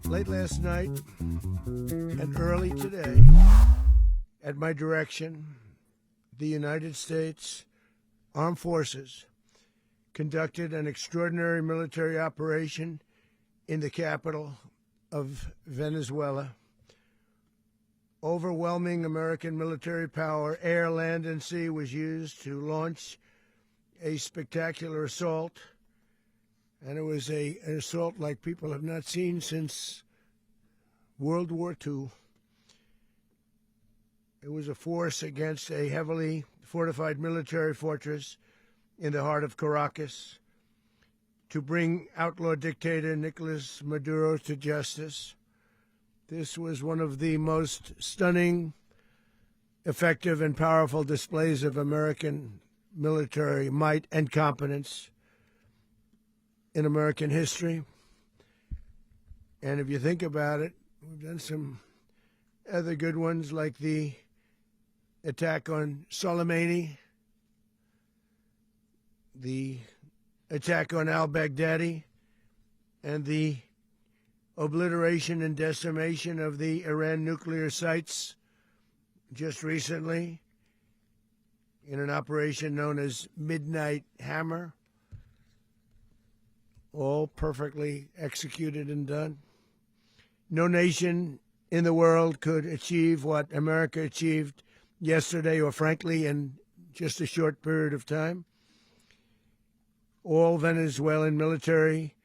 Late last night and early today, at my direction, the United States Armed Forces conducted an extraordinary military operation in the capital of Venezuela. Overwhelming American military power, air, land, and sea, was used to launch a spectacular assault. And it was an assault like people have not seen since World War II. It was a force against a heavily fortified military fortress in the heart of Caracas to bring outlaw dictator Nicolás Maduro to justice. This was one of the most stunning, effective, and powerful displays of American military might and competence in American history. And if you think about it, we've done some other good ones, like the attack on Soleimani, the attack on al-Baghdadi, and the obliteration and decimation of the Iran nuclear sites just recently in an operation known as Midnight Hammer. All perfectly executed and done. No nation in the world could achieve what America achieved yesterday, or frankly, in just a short period of time. All Venezuelan military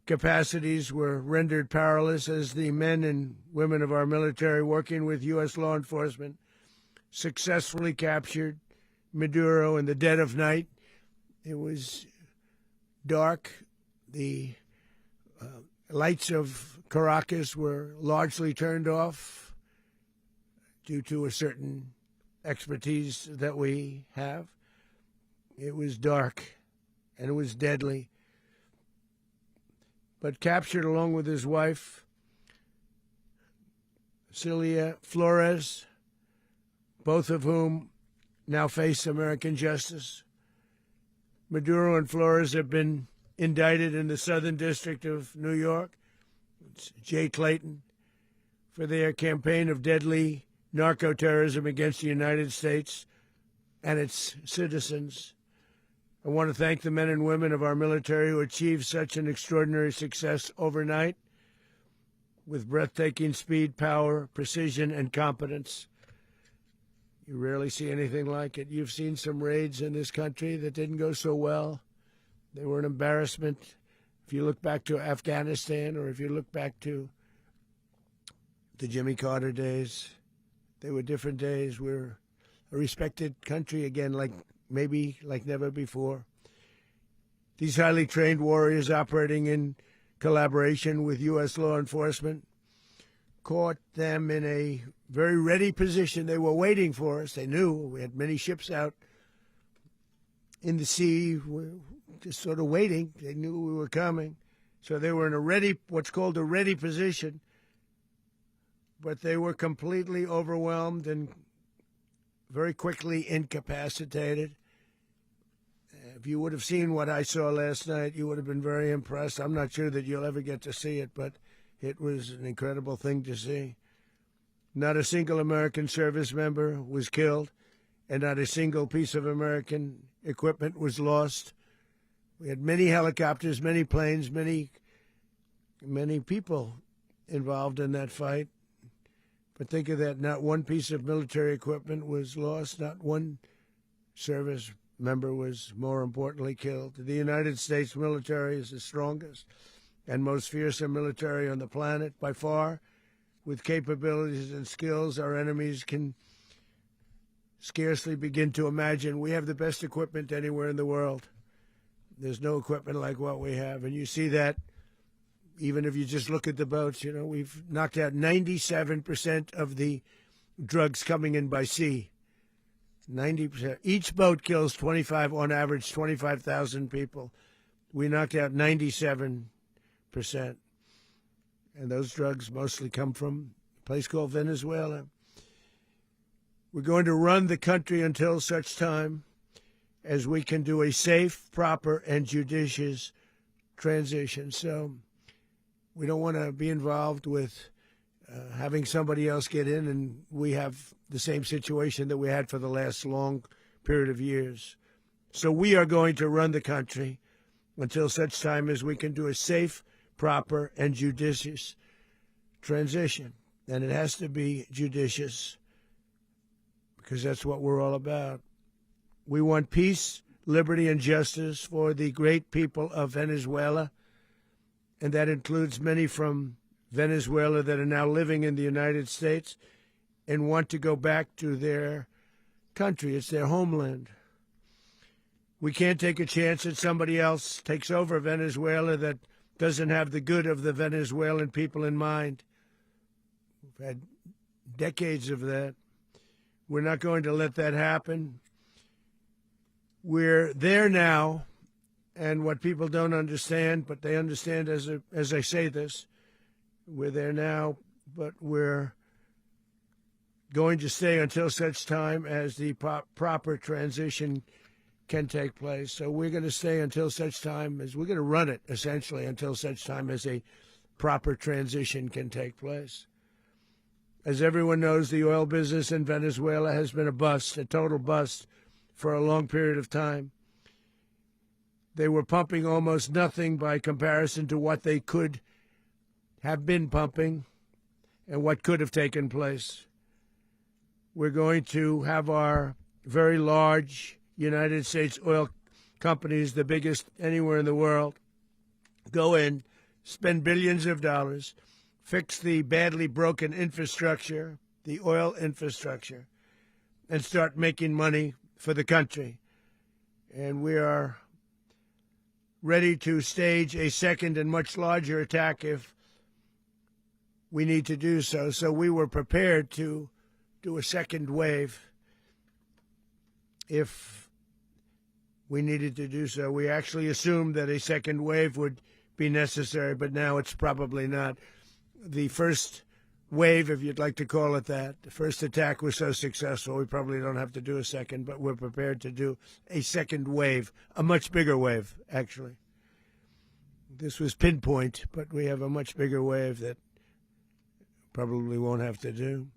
capacities were rendered powerless as the men and women of our military, working with U.S. law enforcement, successfully captured Maduro in the dead of night. It was dark. The lights of Caracas were largely turned off due to a certain expertise that we have. It was dark and it was deadly. But captured along with his wife, Cilia Flores, both of whom now face American justice. Maduro and Flores have been indicted in the Southern District of New York, it's Jay Clayton, for their campaign of deadly narco-terrorism against the United States and its citizens. I want to thank the men and women of our military who achieved such an extraordinary success overnight with breathtaking speed, power, precision, and competence. You rarely see anything like it. You've seen some raids in this country that didn't go so well. They were an embarrassment. If you look back to Afghanistan, or if you look back to the Jimmy Carter days, they were different days. We're a respected country again, like never before. These highly trained warriors, operating in collaboration with U.S. law enforcement, caught them in a very ready position. They were waiting for us. They knew we had many ships out in the sea, just sort of waiting. They knew we were coming. So they were in what's called a ready position. But they were completely overwhelmed and very quickly incapacitated. If you would have seen what I saw last night, you would have been very impressed. I'm not sure that you'll ever get to see it, but it was an incredible thing to see. Not a single American service member was killed, and not a single piece of American equipment was lost. We had many helicopters, many planes, many people involved in that fight. But think of that, not one piece of military equipment was lost, not one service member was, more importantly, killed. The United States military is the strongest and most fearsome military on the planet by far, with capabilities and skills our enemies can scarcely begin to imagine. We have the best equipment anywhere in the world. There's no equipment like what we have, and you see that even if you just look at the boats. You know, we've knocked out 97% of the drugs coming in by sea. 90%. Each boat kills on average, 25,000 people. We knocked out 97%. And those drugs mostly come from a place called Venezuela. We're going to run the country until such time as we can do a safe, proper, and judicious transition. So We don't want to be involved with having somebody else get in, and we have the same situation that we had for the last long period of years. So we are going to run the country until such time as we can do a safe, proper, and judicious transition. And it has to be judicious because that's what we're all about. We want peace, liberty, and justice for the great people of Venezuela, and that includes many from Venezuela that are now living in the United States and want to go back to their country. It's their homeland. We can't take a chance that somebody else takes over Venezuela that doesn't have the good of the Venezuelan people in mind. We've had decades of that. We're not going to let that happen. We're there now, and what people don't understand, but they understand as I say this, we're there now, but we're going to stay until such time as the proper transition can take place. So we're going to stay until such time as we're going to run it, essentially, until such time as a proper transition can take place. As everyone knows, the oil business in Venezuela has been a bust, a total bust, for a long period of time. They were pumping almost nothing by comparison to what they could have been pumping and what could have taken place. We're going to have our very large United States oil companies, the biggest anywhere in the world, go in, spend billions of dollars, fix the badly broken infrastructure, the oil infrastructure, and start making money for the country. And we are ready to stage a second and much larger attack if we need to do so. So we were prepared to do a second wave if we needed to do so. We actually assumed that a second wave would be necessary, but now it's probably not. The first wave, if you'd like to call it that, the first attack was so successful, we probably don't have to do a second, but we're prepared to do a second wave, a much bigger wave, actually. This was pinpoint, but we have a much bigger wave that probably won't have to do.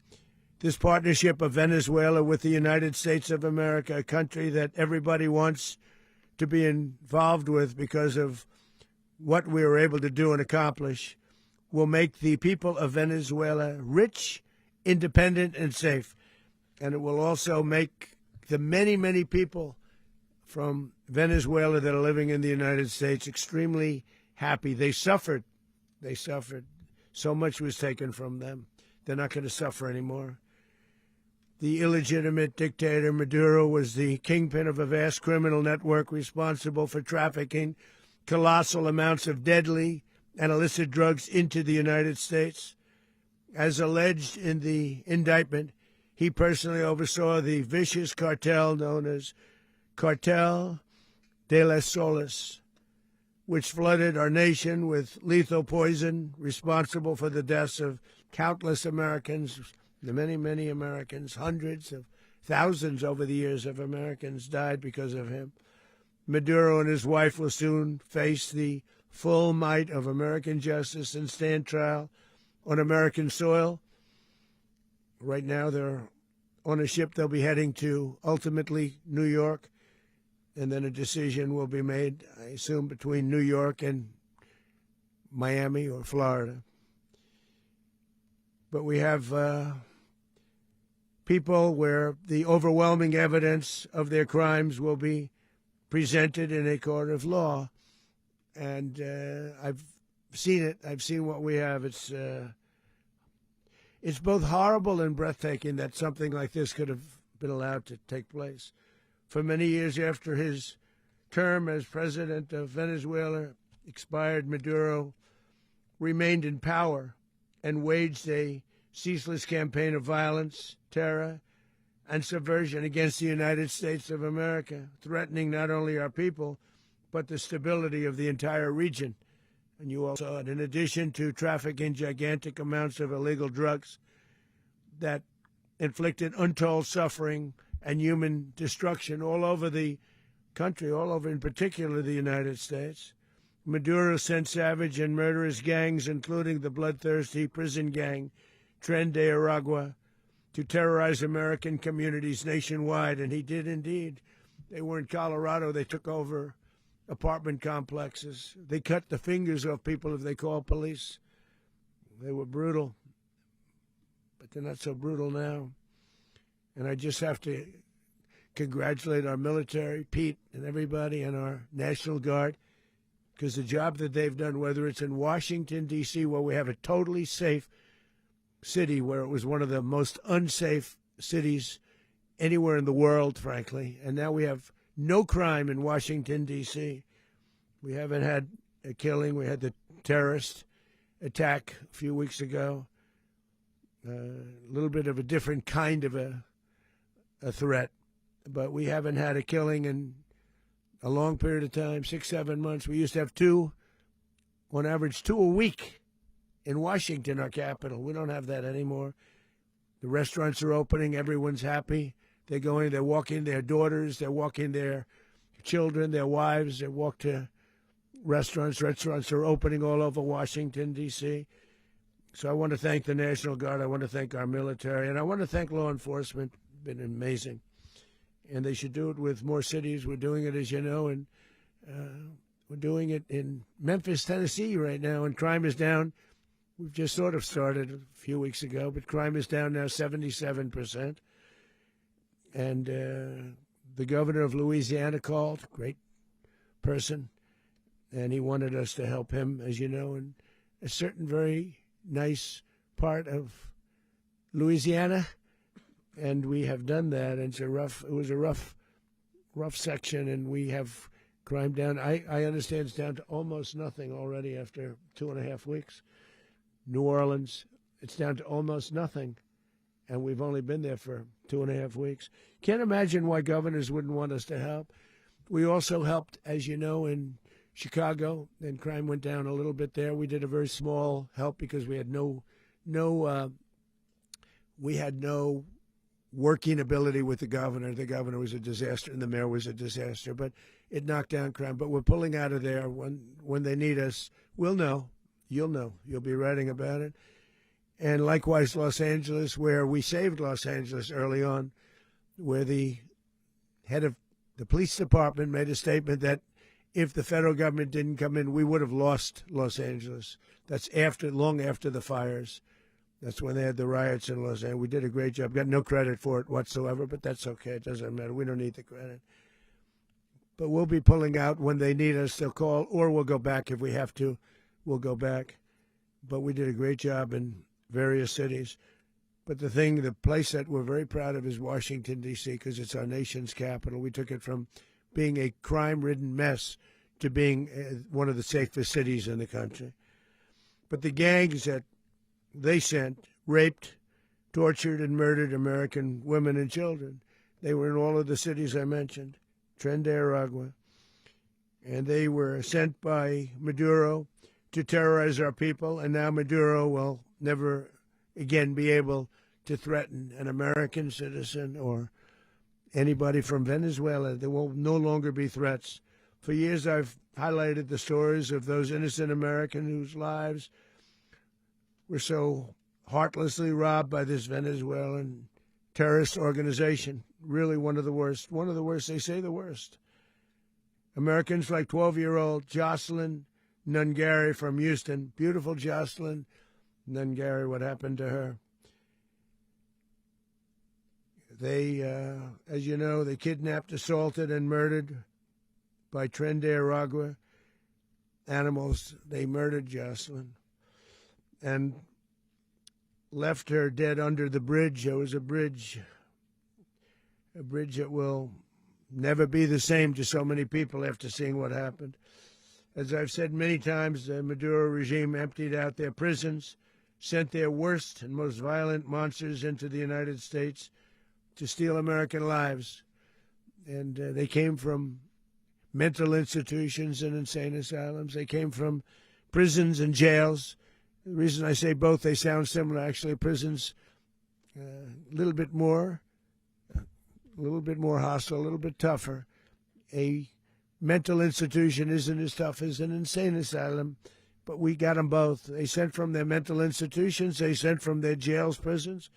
This partnership of Venezuela with the United States of America, a country that everybody wants to be involved with because of what we were able to do and accomplish, will make the people of Venezuela rich, independent, and safe. And it will also make the many, many people from Venezuela that are living in the United States extremely happy. They suffered. They suffered. So much was taken from them. They're not going to suffer anymore. The illegitimate dictator Maduro was the kingpin of a vast criminal network responsible for trafficking colossal amounts of deadly and illicit drugs into the United States. As alleged in the indictment, he personally oversaw the vicious cartel known as Cartel de las Solas, which flooded our nation with lethal poison, responsible for the deaths of countless Americans, the many, many Americans. Hundreds of thousands over the years of Americans died because of him. Maduro and his wife will soon face the full might of American justice and stand trial on American soil. Right now they're on a ship. They'll be heading to, ultimately, New York, and then a decision will be made, I assume, between New York and Miami or Florida. But we have people where the overwhelming evidence of their crimes will be presented in a court of law. And I've seen it. I've seen what we have. It's both horrible and breathtaking that something like this could have been allowed to take place. For many years after his term as president of Venezuela expired, Maduro remained in power and waged a ceaseless campaign of violence, terror, and subversion against the United States of America, threatening not only our people, but the stability of the entire region. And you all saw it. In addition to trafficking gigantic amounts of illegal drugs that inflicted untold suffering and human destruction all over the country, all over, in particular, the United States, Maduro sent savage and murderous gangs, including the bloodthirsty prison gang, Tren de Aragua, to terrorize American communities nationwide, and he did indeed. They were in Colorado. They took over apartment complexes. They cut the fingers off people if they called police. They were brutal, but they're not so brutal now. And I just have to congratulate our military, Pete and everybody, and our National Guard, because the job that they've done, whether it's in Washington, D.C., where we have a totally safe city, where it was one of the most unsafe cities anywhere in the world, frankly, and now we have no crime in Washington, D.C. We haven't had a killing. We had the terrorist attack a few weeks ago, a little bit of a different kind of a threat, but we haven't had a killing in a long period of time, 6-7 months. We used to have two, on average, 2 a week in Washington, our capital. We don't have that anymore. The restaurants are opening. Everyone's happy. They're going, they're walking their daughters, they're walking their children, their wives. They walk to restaurants. Restaurants are opening all over Washington, D.C. So I want to thank the National Guard. I want to thank our military. And I want to thank law enforcement. It's been amazing. And they should do it with more cities. We're doing it, as you know, and we're doing it in Memphis, Tennessee right now, and crime is down. We've just sort of started a few weeks ago, but crime is down now 77%. And the governor of Louisiana called, great person, and he wanted us to help him, as you know, in a certain very nice part of Louisiana. And we have done that. And it was a rough section, and we have crime down. I understand it's down to almost nothing already after 2.5 weeks. New Orleans, it's down to almost nothing, and we've only been there for 2.5 weeks. Can't imagine why governors wouldn't want us to help. We also helped, as you know, in Chicago, and crime went down a little bit there. We did a very small help because we had no working ability with the governor. The governor was a disaster, and the mayor was a disaster. But it knocked down crime. But we're pulling out of there. When they need us, we'll know. You'll know. You'll be writing about it. And likewise, Los Angeles, where we saved Los Angeles early on, where the head of the police department made a statement that if the federal government didn't come in, we would have lost Los Angeles. That's long after the fires. That's when they had the riots in Los Angeles. We did a great job. Got no credit for it whatsoever, but that's okay. It doesn't matter. We don't need the credit. But we'll be pulling out when they need us. They'll call, or we'll go back if we have to. We'll go back. But we did a great job in various cities. But the place that we're very proud of is Washington, D.C., because it's our nation's capital. We took it from being a crime-ridden mess to being one of the safest cities in the country. But the gangs that they sent raped, tortured, and murdered American women and children. They were in all of the cities I mentioned, Tren de Aragua. And they were sent by Maduro to terrorize our people, and now Maduro will never again be able to threaten an American citizen or anybody from Venezuela. There will no longer be threats. For years I've highlighted the stories of those innocent Americans whose lives were so heartlessly robbed by this Venezuelan terrorist organization. Really one of the worst. One of the worst, they say the worst. Americans like 12-year-old Jocelyn Nungari from Houston. Beautiful Jocelyn Nungari, what happened to her? They, as you know, they kidnapped, assaulted, and murdered by Tren de Aragua animals. They murdered Jocelyn and left her dead under the bridge. There was a bridge that will never be the same to so many people after seeing what happened. As I've said many times, the Maduro regime emptied out their prisons, sent their worst and most violent monsters into the United States to steal American lives. And they came from mental institutions and insane asylums. They came from prisons and jails. The reason I say both, they sound similar. Actually, prisons a little bit more hostile, a little bit tougher. A mental institution isn't as tough as an insane asylum, but we got them both. They sent from their mental institutions. They sent from their jails, prisons.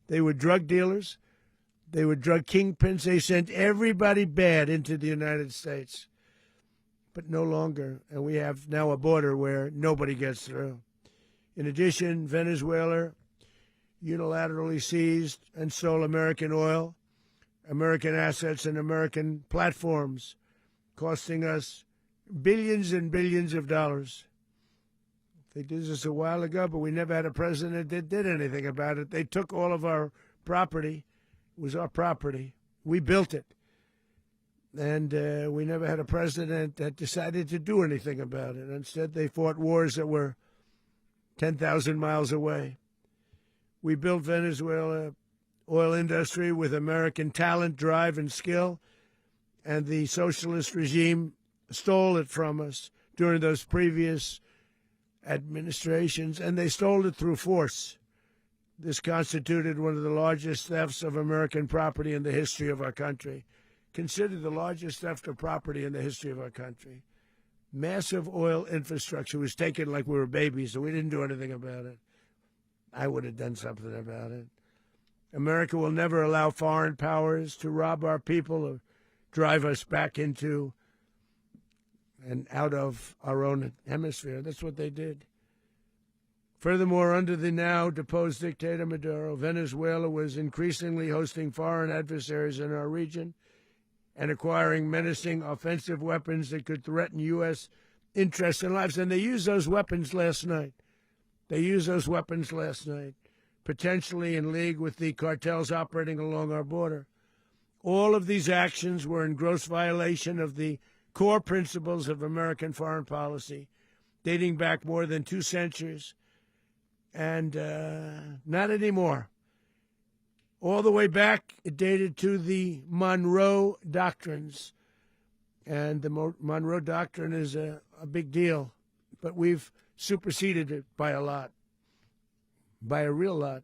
They were drug dealers. They were drug kingpins. They sent everybody bad into the United States, but no longer. And we have now a border where nobody gets through. In addition, Venezuela unilaterally seized and stole American oil, American assets, and American platforms, costing us billions and billions of dollars. They did this a while ago, but we never had a president that did anything about it. They took all of our property. It was our property. We built it. And we never had a president that decided to do anything about it. Instead, they fought wars that were 10,000 miles away. We built Venezuela oil industry with American talent, drive, and skill, and the socialist regime stole it from us during those previous administrations, and they stole it through force. This constituted one of the largest thefts of American property in the history of our country. Considered the largest theft of property in the history of our country. Massive oil infrastructure was taken like we were babies, and we didn't do anything about it. I would have done something about it. America will never allow foreign powers to rob our people or drive us back into and out of our own hemisphere. That's what they did. Furthermore, under the now deposed dictator Maduro, Venezuela was increasingly hosting foreign adversaries in our region and acquiring menacing offensive weapons that could threaten U.S. interests and lives. And they used those weapons last night. Potentially in league with the cartels operating along our border. All of these actions were in gross violation of the core principles of American foreign policy, dating back more than 2 centuries, and not anymore. All the way back, it dated to the Monroe Doctrines, and the Monroe Doctrine is a big deal, but we've superseded it by a lot, by a real lot.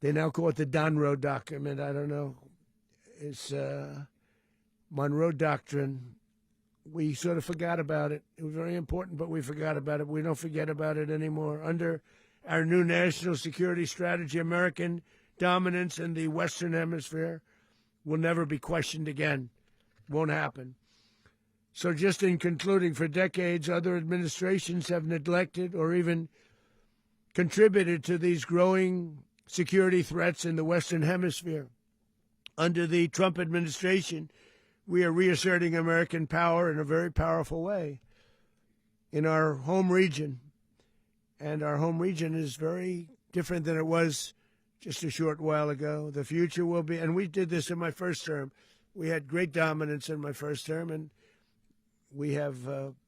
They now call it the Donroe Document. I don't know. It's Monroe Doctrine. We sort of forgot about it. It was very important, but we forgot about it. We don't forget about it anymore. Under our new national security strategy, American dominance in the Western Hemisphere will never be questioned again. Won't happen. So just in concluding, for decades, other administrations have neglected or even contributed to these growing security threats in the Western Hemisphere. Under the Trump administration, we are reasserting American power in a very powerful way in our home region. And our home region is very different than it was just a short while ago. The future will be, and we did this in my first term. We had great dominance in my first term, and we have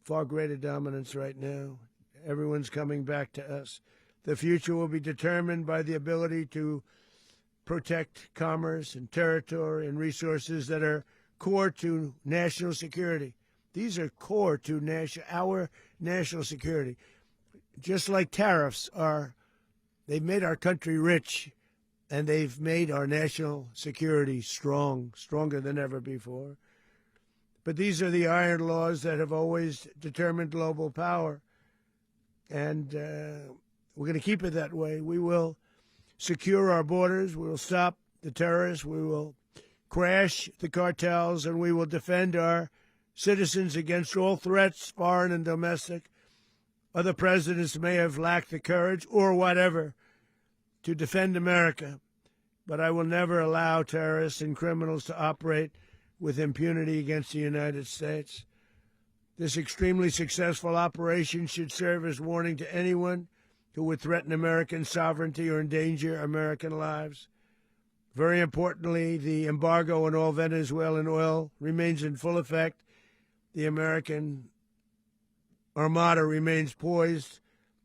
far greater dominance right now. Everyone's coming back to us. The future will be determined by the ability to protect commerce and territory and resources that are core to national security. These are core to our national security. Just like tariffs are, they've made our country rich, and they've made our national security stronger than ever before. But these are the iron laws that have always determined global power, and we're going to keep it that way. We will secure our borders. We will stop the terrorists. We will crash the cartels, and we will defend our citizens against all threats, foreign and domestic. Other presidents may have lacked the courage or whatever to defend America, but I will never allow terrorists and criminals to operate with impunity against the United States. This extremely successful operation should serve as warning to anyone who would threaten American sovereignty or endanger American lives. Very importantly, the embargo on all Venezuelan oil remains in full effect. The American Armada remains poised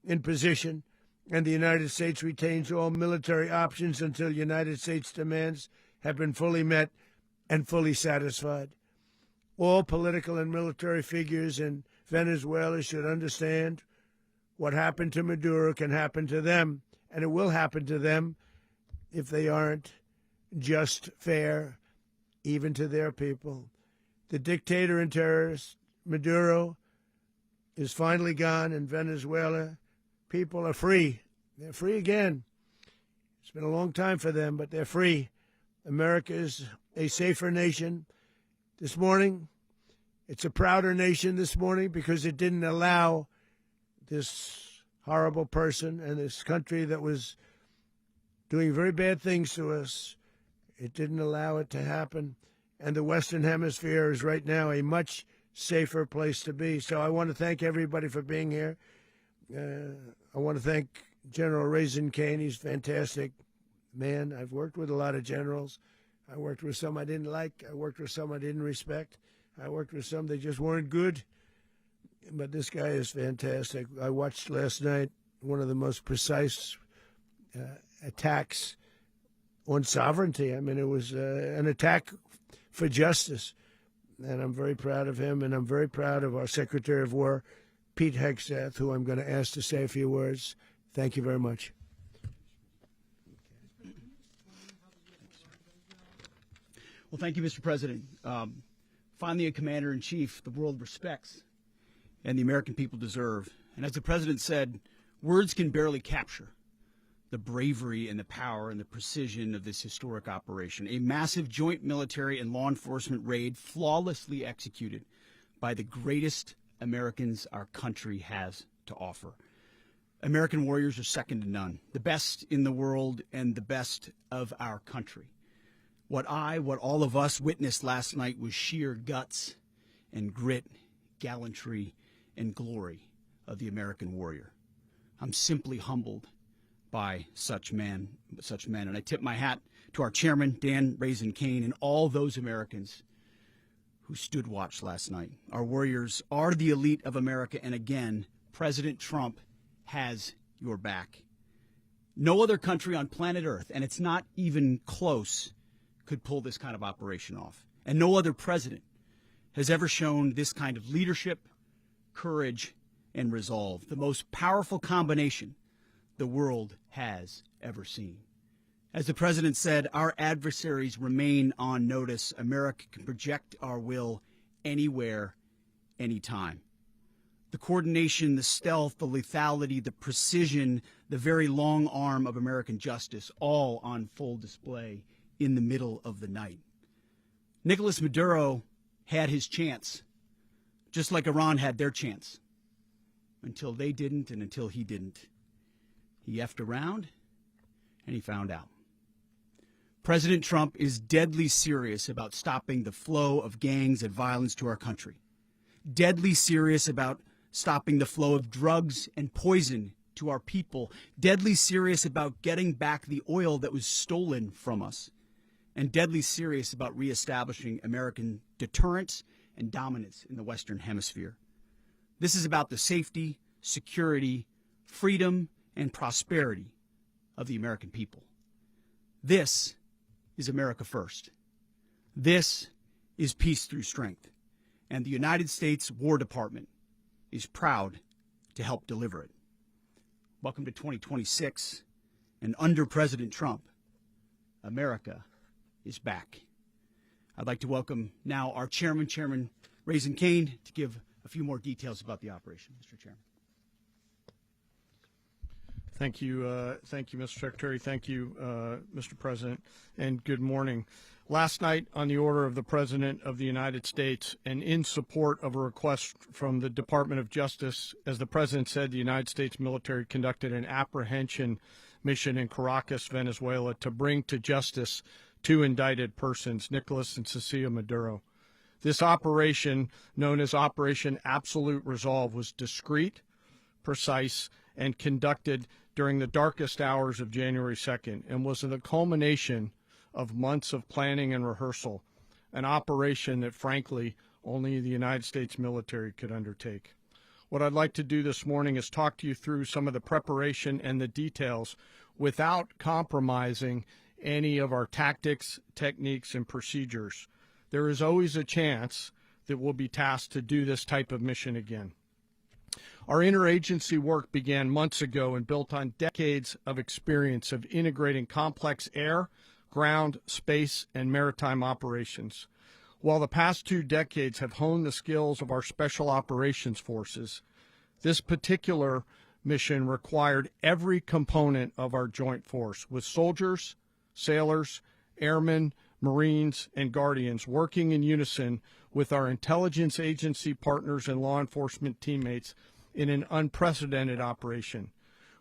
in position, and the United States retains all military options until United States demands have been fully met and fully satisfied. All political and military figures in Venezuela should understand what happened to Maduro can happen to them, and it will happen to them if they aren't just fair, even to their people. The dictator and terrorist, Maduro, is finally gone in Venezuela. People are free. They're free again. It's been a long time for them, but they're free. America is a safer nation. This morning, it's a prouder nation this morning because it didn't allow this horrible person and this country that was doing very bad things to us. It didn't allow it to happen. And the Western Hemisphere is right now a much safer place to be. So I want to thank everybody for being here. I want to thank General Raisin Kane. He's a fantastic man. I've worked with a lot of generals. I worked with some I didn't like. I worked with some I didn't respect. I worked with some that just weren't good. But this guy is fantastic. I watched last night one of the most precise attacks on sovereignty. I mean, it was an attack for justice. And I'm very proud of him, and I'm very proud of our Secretary of War, Pete Hegseth, who I'm going to ask to say a few words. Thank you very much. Well, thank you, Mr. President. Finally, a commander-in-chief the world respects and the American people deserve. And as the President said, words can barely capture the bravery and the power and the precision of this historic operation. A massive joint military and law enforcement raid flawlessly executed by the greatest Americans our country has to offer. American warriors are second to none, the best in the world and the best of our country. What all of us witnessed last night was sheer guts and grit, gallantry, and glory of the American warrior. I'm simply humbled by such men. And I tip my hat to our chairman, Dan Raisin Kane, and all those Americans who stood watch last night. Our warriors are the elite of America, and again, President Trump has your back. No other country on planet Earth, and it's not even close, could pull this kind of operation off. And no other president has ever shown this kind of leadership, courage, and resolve, the most powerful combination the world has ever seen. As the President said, our adversaries remain on notice. America can project our will anywhere, anytime. The coordination, the stealth, the lethality, the precision, the very long arm of American justice, all on full display in the middle of the night. Nicolás Maduro had his chance, just like Iran had their chance, until they didn't and until he didn't. He effed around, and he found out. President Trump is deadly serious about stopping the flow of gangs and violence to our country, deadly serious about stopping the flow of drugs and poison to our people, deadly serious about getting back the oil that was stolen from us, and deadly serious about reestablishing American deterrence and dominance in the Western Hemisphere. This is about the safety, security, freedom, and prosperity of the American people. This is America first. This is peace through strength. And the United States War Department is proud to help deliver it. Welcome to 2026. And under President Trump, America is back. I'd like to welcome now our chairman, Chairman Raisin Kane, to give a few more details about the operation. Mr. Chairman. Thank you, Mr. Secretary. Thank you, Mr. President, and good morning. Last night, on the order of the President of the United States and in support of a request from the Department of Justice, as the President said, the United States military conducted an apprehension mission in Caracas, Venezuela, to bring to justice two indicted persons, Nicolás and Cilia Maduro. This operation, known as Operation Absolute Resolve, was discreet, precise, and conducted during the darkest hours of January 2nd and was the culmination of months of planning and rehearsal, an operation that, frankly, only the United States military could undertake. What I'd like to do this morning is talk to you through some of the preparation and the details without compromising any of our tactics, techniques, and procedures. There is always a chance that we'll be tasked to do this type of mission again. Our interagency work began months ago and built on decades of experience of integrating complex air, ground, space, and maritime operations. While the past 2 decades have honed the skills of our special operations forces, this particular mission required every component of our joint force, with soldiers, sailors, airmen, Marines, and Guardians working in unison with our intelligence agency partners and law enforcement teammates in an unprecedented operation.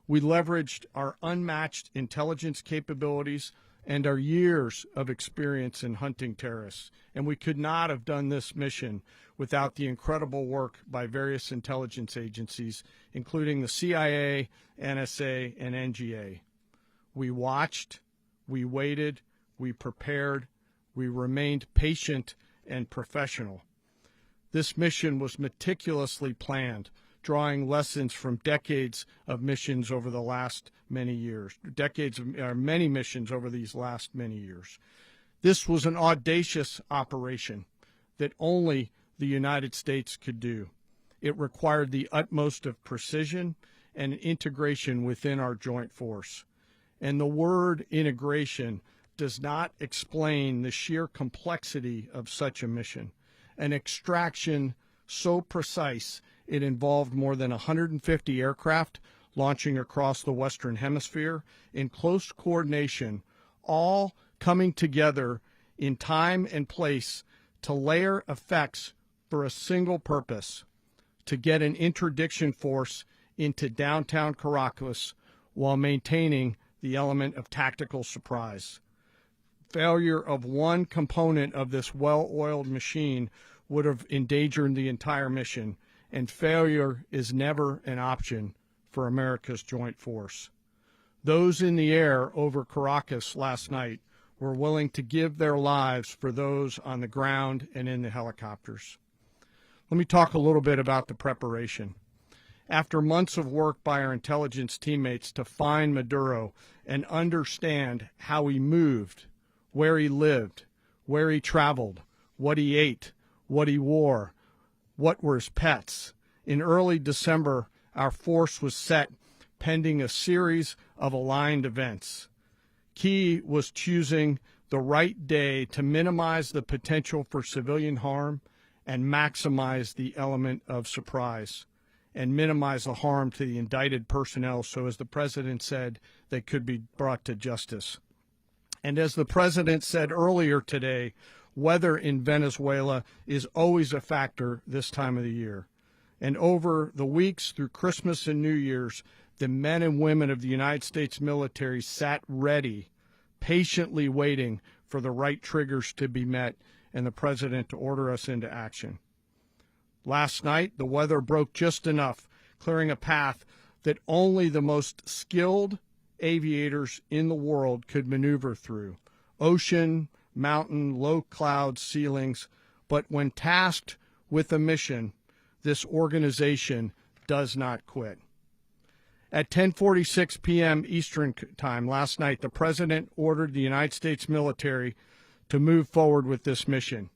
We leveraged our unmatched intelligence capabilities and our years of experience in hunting terrorists, and we could not have done this mission without the incredible work by various intelligence agencies, including the CIA, NSA, and NGA. We watched, we waited, we prepared, we remained patient and professional. This mission was meticulously planned, drawing lessons from decades of missions over the last many years, many missions over these last many years. This was an audacious operation that only the United States could do. It required the utmost of precision and integration within our joint force. And the word integration does not explain the sheer complexity of such a mission. An extraction so precise it involved more than 150 aircraft launching across the Western Hemisphere in close coordination, all coming together in time and place to layer effects for a single purpose: to get an interdiction force into downtown Caracas while maintaining the element of tactical surprise. Failure of one component of this well-oiled machine would have endangered the entire mission, and failure is never an option for America's joint force. Those in the air over Caracas last night were willing to give their lives for those on the ground and in the helicopters. Let me talk a little bit about the preparation. After months of work by our intelligence teammates to find Maduro and understand how he moved, where he lived, where he traveled, what he ate, what he wore, what were his pets, in early December, our force was set pending a series of aligned events. Key was choosing the right day to minimize the potential for civilian harm and maximize the element of surprise, and minimize the harm to the indicted personnel so, as the President said, they could be brought to justice. And as the President said earlier today, weather in Venezuela is always a factor this time of the year. And over the weeks through Christmas and New Year's, the men and women of the United States military sat ready, patiently waiting for the right triggers to be met and the President to order us into action. Last night, the weather broke just enough, clearing a path that only the most skilled aviators in the world could maneuver through. Ocean, mountain, low cloud ceilings, but when tasked with a mission, this organization does not quit. At 10:46 p.m. Eastern Time last night, the President ordered the United States military to move forward with this mission.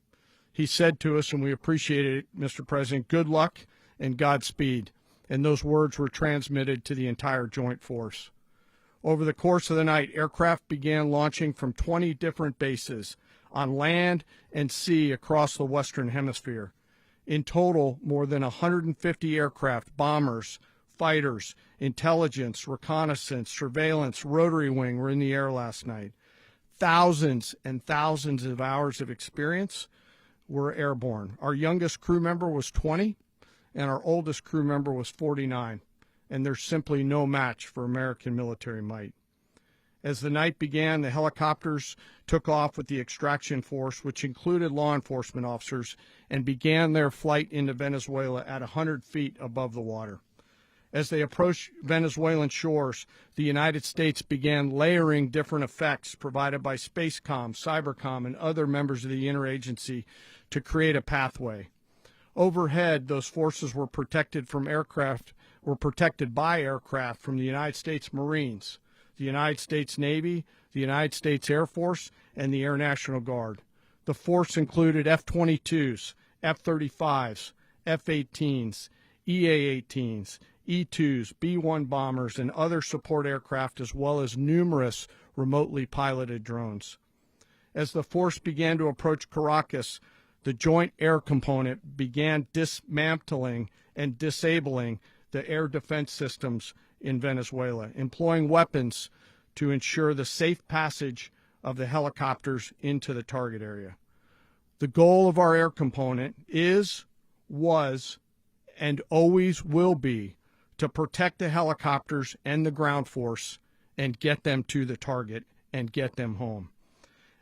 He said to us, and we appreciated it, Mr. President, good luck and Godspeed. And those words were transmitted to the entire joint force. Over the course of the night, aircraft began launching from 20 different bases on land and sea across the Western Hemisphere. In total, more than 150 aircraft, bombers, fighters, intelligence, reconnaissance, surveillance, rotary wing were in the air last night. Thousands and thousands of hours of experience were airborne. Our youngest crew member was 20, and our oldest crew member was 49, and there's simply no match for American military might. As the night began, the helicopters took off with the extraction force, which included law enforcement officers, and began their flight into Venezuela at 100 feet above the water. As they approached Venezuelan shores, the United States began layering different effects provided by Spacecom, Cybercom, and other members of the interagency to create a pathway. Overhead, those forces were protected by aircraft from the United States Marines, the United States Navy, the United States Air Force, and the Air National Guard. The force included F-22s, F-35s, F-18s, EA-18s, E-2s, B-1 bombers, and other support aircraft, as well as numerous remotely piloted drones. As the force began to approach Caracas, the Joint Air Component began dismantling and disabling the air defense systems in Venezuela, employing weapons to ensure the safe passage of the helicopters into the target area. The goal of our air component is, was, and always will be to protect the helicopters and the ground force and get them to the target and get them home.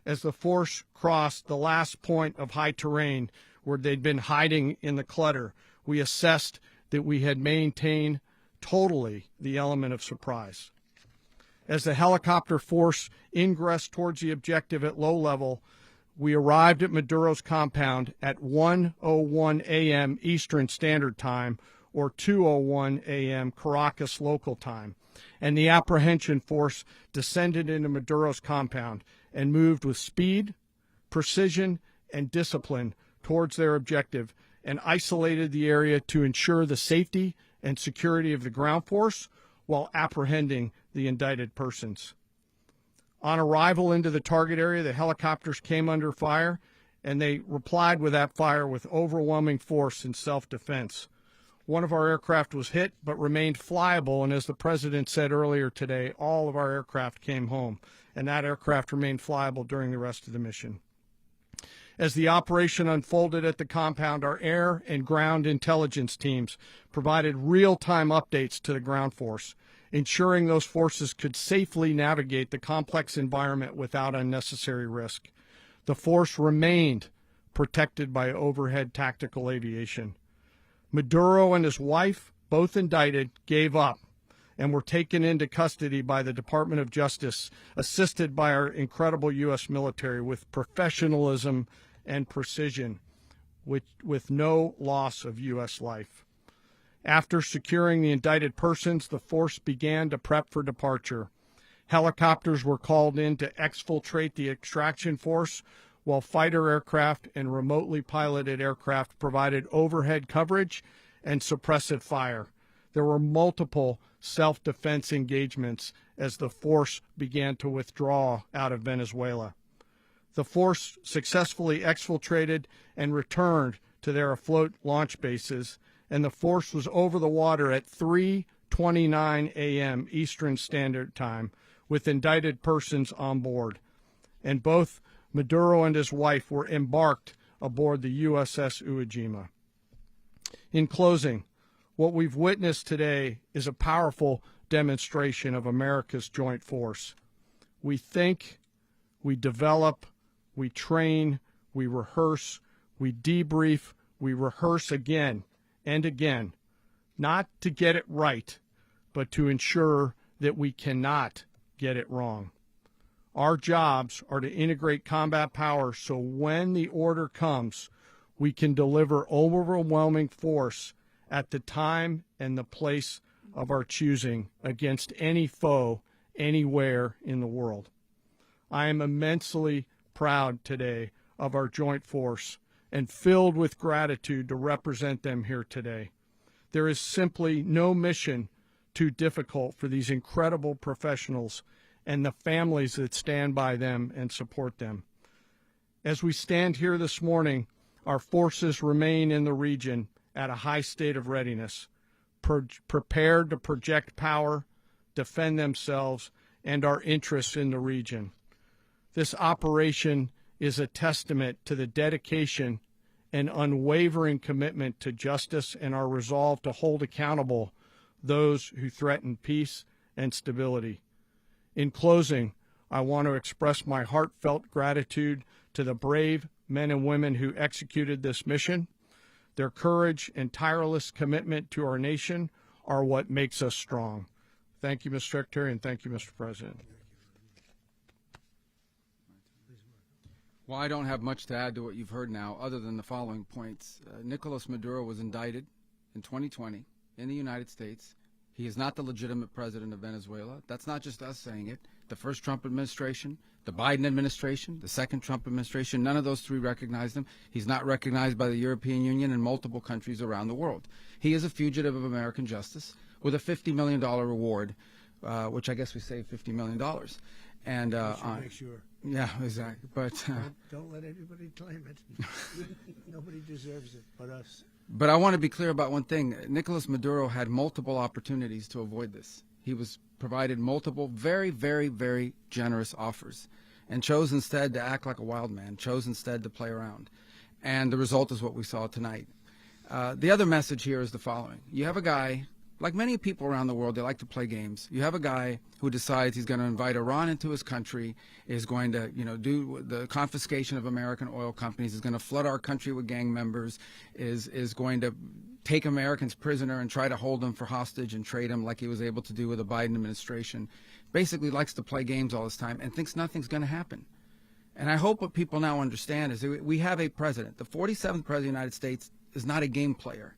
As the force crossed the last point of high terrain where they'd been hiding in the clutter, we assessed that we had maintained totally the element of surprise. As the helicopter force ingressed towards the objective at low level, we arrived at Maduro's compound at 1:01 a.m. Eastern Standard Time, or 2:01 a.m. Caracas local time, and the apprehension force descended into Maduro's compound and moved with speed, precision, and discipline towards their objective and isolated the area to ensure the safety and security of the ground force while apprehending the indicted persons. On arrival into the target area, the helicopters came under fire, and they replied with that fire with overwhelming force in self-defense. One of our aircraft was hit but remained flyable, and as the President said earlier today, all of our aircraft came home, and that aircraft remained flyable during the rest of the mission. As the operation unfolded at the compound, our air and ground intelligence teams provided real-time updates to the ground force, ensuring those forces could safely navigate the complex environment without unnecessary risk. The force remained protected by overhead tactical aviation. Maduro and his wife, both indicted, gave up and were taken into custody by the Department of Justice, assisted by our incredible U.S. military with professionalism and precision, with no loss of U.S. life. After securing the indicted persons, the force began to prep for departure. Helicopters were called in to exfiltrate the extraction force, while fighter aircraft and remotely piloted aircraft provided overhead coverage and suppressive fire. There were multiple self-defense engagements as the force began to withdraw out of Venezuela. The force successfully exfiltrated and returned to their afloat launch bases, and the force was over the water at 3:29 a.m. Eastern Standard Time with indicted persons on board. And both Maduro and his wife were embarked aboard the USS Iwo Jima. In closing, what we've witnessed today is a powerful demonstration of America's joint force. We think, we develop, we train, we rehearse, we debrief, we rehearse again and again, not to get it right, but to ensure that we cannot get it wrong. Our jobs are to integrate combat power so when the order comes, we can deliver overwhelming force at the time and the place of our choosing against any foe anywhere in the world. I am immensely proud today of our joint force and filled with gratitude to represent them here today. There is simply no mission too difficult for these incredible professionals and the families that stand by them and support them. As we stand here this morning, our forces remain in the region at a high state of readiness, prepared to project power, defend themselves, and our interests in the region. This operation is a testament to the dedication and unwavering commitment to justice and our resolve to hold accountable those who threaten peace and stability. In closing, I want to express my heartfelt gratitude to the brave men and women who executed this mission. Their courage and tireless commitment to our nation are what makes us strong. Thank you, Mr. Secretary, and thank you, Mr. President. Well, I don't have much to add to what you've heard now, other than the following points. Nicolás Maduro was indicted in 2020 in the United States. He is not the legitimate president of Venezuela. That's not just us saying it. The first Trump administration, the Biden administration, the second Trump administration, none of those three recognized him. He's not recognized by the European Union and multiple countries around the world. He is a fugitive of American justice with a $50 million reward, which I guess we saved $50 million. And Make sure. Yeah, exactly. But Don't let anybody claim it. Nobody deserves it but us. But I want to be clear about one thing. Nicolás Maduro had multiple opportunities to avoid this. He was provided multiple very, very, very generous offers and chose instead to act like a wild man, chose instead to play around. And the result is what we saw tonight. The other message here is the following. You have a guy, like many people around the world, they like to play games. You have a guy who decides he's going to invite Iran into his country, is going to, do the confiscation of American oil companies, is going to flood our country with gang members, is going to take Americans prisoner and try to hold them for hostage and trade them like he was able to do with the Biden administration. Basically likes to play games all this time and thinks nothing's going to happen. And I hope what people now understand is that we have a president. The 47th president of the United States is not a game player.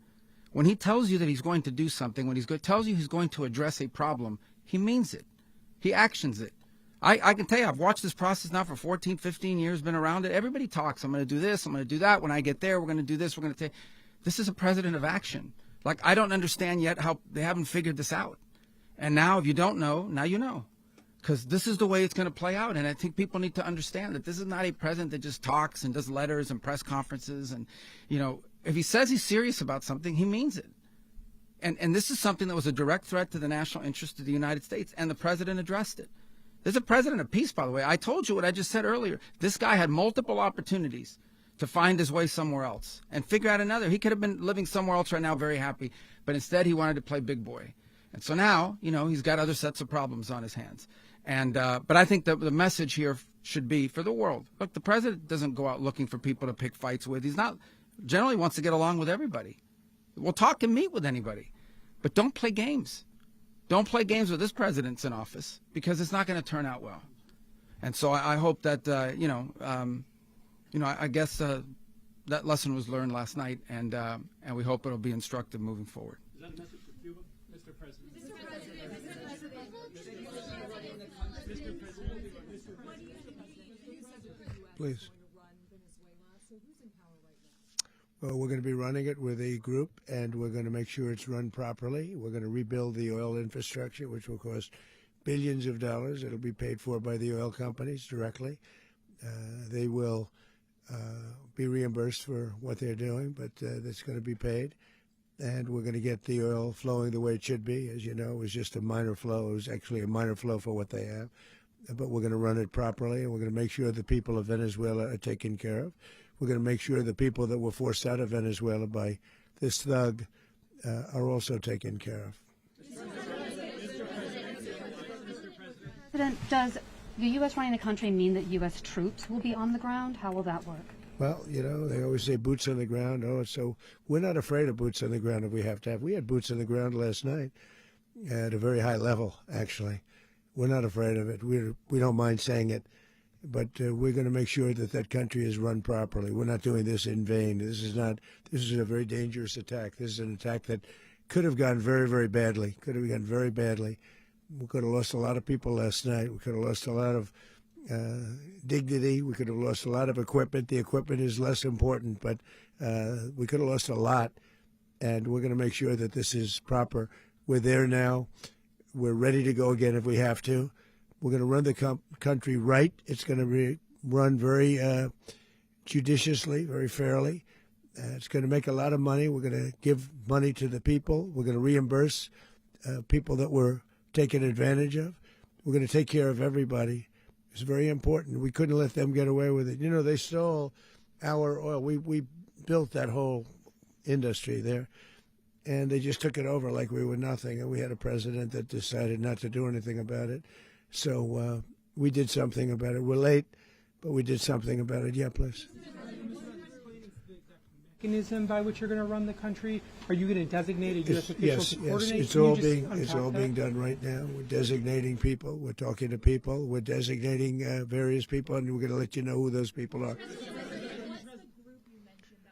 When he tells you that he's going to do something, when tells you he's going to address a problem, he means it. He actions it. I can tell you, I've watched this process now for 14, 15 years, been around it. Everybody talks. I'm going to do this. I'm going to do that. When I get there, we're going to do this. We're going to take. This is a president of action. Like, I don't understand yet how they haven't figured this out. And now, if you don't know, now you know. Because this is the way it's going to play out. And I think people need to understand that this is not a president that just talks and does letters and press conferences. And, if he says he's serious about something, he means it. And this is something that was a direct threat to the national interest of the United States, and the president addressed it. There's a president of peace, by the way. I told you what I just said earlier. This guy had multiple opportunities to find his way somewhere else and figure out another. He could have been living somewhere else right now very happy, but instead he wanted to play big boy. And so now, he's got other sets of problems on his hands. And but I think the message here should be for the world. Look, the president doesn't go out looking for people to pick fights with. He's not generally wants to get along with everybody. We'll talk and meet with anybody, but don't play games. Don't play games with this president's in office, because it's not going to turn out well. And so I hope that I guess that lesson was learned last night, and we hope it'll be instructive moving forward. Is that a message for Cuba, Mr. President? Please. Well, we're going to be running it with a group, and we're going to make sure it's run properly. We're going to rebuild the oil infrastructure, which will cost billions of dollars. It'll be paid for by the oil companies directly. They will be reimbursed for what they're doing, but that's going to be paid. And we're going to get the oil flowing the way it should be. As you know, it was just a minor flow. It was actually a minor flow for what they have. But we're going to run it properly, and we're going to make sure the people of Venezuela are taken care of. We're going to make sure the people that were forced out of Venezuela by this thug are also taken care of. President, does the U.S. running the country mean that U.S. troops will be on the ground? How will that work? Well, they always say boots on the ground. So we're not afraid of boots on the ground if we have to have. We had boots on the ground last night at a very high level, actually. We're not afraid of it. We don't mind saying it. But we're going to make sure that that country is run properly. We're not doing this in vain. This is a very dangerous attack. This is an attack that could have gone very, very badly. Could have gone very badly. We could have lost a lot of people last night. We could have lost a lot of dignity. We could have lost a lot of equipment. The equipment is less important, but we could have lost a lot. And we're going to make sure that this is proper. We're there now. We're ready to go again if we have to. We're going to run the country right. It's going to be run very judiciously, very fairly. It's going to make a lot of money. We're going to give money to the people. We're going to reimburse people that were taken advantage of. We're going to take care of everybody. It's very important. We couldn't let them get away with it. They stole our oil. We built that whole industry there, and they just took it over like we were nothing. And we had a president that decided not to do anything about it. So we did something about it. We're late, but we did something about it. Yeah, please. Mechanism by which you're going to run the country? Are you going to designate a U.S. official to coordinate? Yes, it's all being done right now. We're designating people. We're talking to people. We're designating various people, and we're going to let you know who those people are.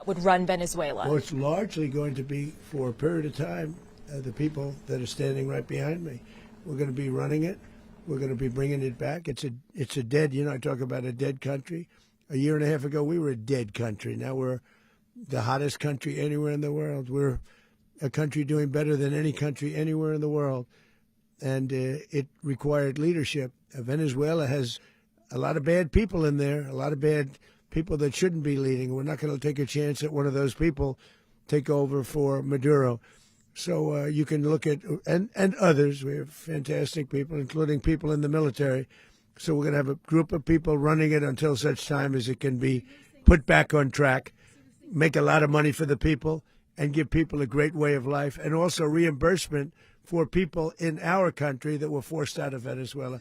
Would run Venezuela? Well, it's largely going to be, for a period of time, the people that are standing right behind me. We're going to be running it. We're going to be bringing it back. It's a dead, I talk about a dead country. A year and a half ago, we were a dead country. Now we're the hottest country anywhere in the world. We're a country doing better than any country anywhere in the world. And it required leadership. Venezuela has a lot of bad people in there, a lot of bad people that shouldn't be leading. We're not going to take a chance that one of those people take over for Maduro. So you can look at, and others, we have fantastic people, including people in the military. So we're going to have a group of people running it until such time as it can be put back on track, make a lot of money for the people, and give people a great way of life, and also reimbursement for people in our country that were forced out of Venezuela.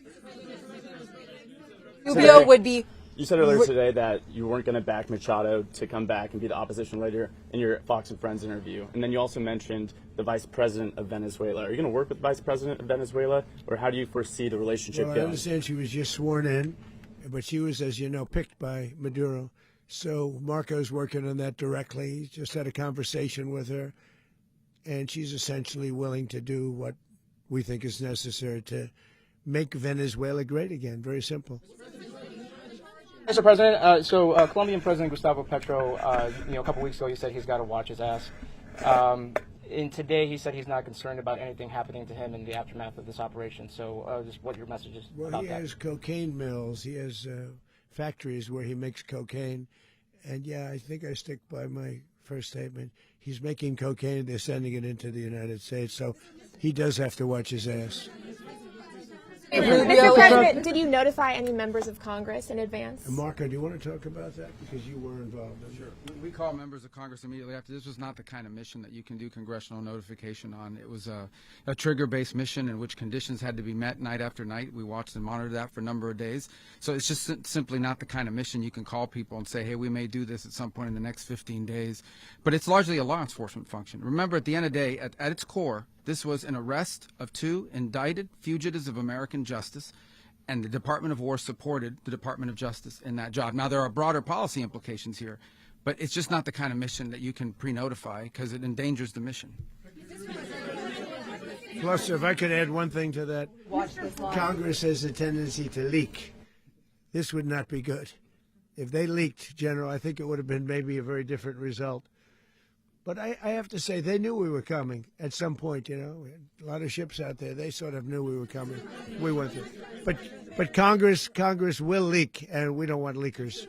Rubio would be. You said earlier today that you weren't going to back Machado to come back and be the opposition leader in your Fox and Friends interview. And then you also mentioned the vice president of Venezuela. Are you going to work with the vice president of Venezuela, or how do you foresee the relationship going? I understand she was just sworn in, but she was, as you know, picked by Maduro. So Marco's working on that directly. He just had a conversation with her, and she's essentially willing to do what we think is necessary to make Venezuela great again. Very simple. Mr. President, Colombian President Gustavo Petro, a couple weeks ago, he said he's got to watch his ass. And today, he said he's not concerned about anything happening to him in the aftermath of this operation. So, just what your message is about that? Well, he has cocaine mills. He has factories where he makes cocaine. And, yeah, I think I stick by my first statement. He's making cocaine. They're sending it into the United States. So he does have to watch his ass. Mr. President, did you notify any members of Congress in advance? Marco, do you want to talk about that? Because you were involved in it. Sure. We call members of Congress immediately after. This was not the kind of mission that you can do congressional notification on. It was a trigger-based mission in which conditions had to be met night after night. We watched and monitored that for a number of days. So it's just simply not the kind of mission you can call people and say, hey, we may do this at some point in the next 15 days. But it's largely a law enforcement function. Remember, at the end of the day, at its core, this was an arrest of 2 indicted fugitives of American justice, and the Department of War supported the Department of Justice in that job. Now, there are broader policy implications here, but it's just not the kind of mission that you can pre-notify because it endangers the mission. Plus, if I could add one thing to that, Congress has a tendency to leak. This would not be good. If they leaked, General, I think it would have been maybe a very different result. But I have to say, they knew we were coming at some point, A lot of ships out there, they sort of knew we were coming. We went through. But Congress will leak, and we don't want leakers.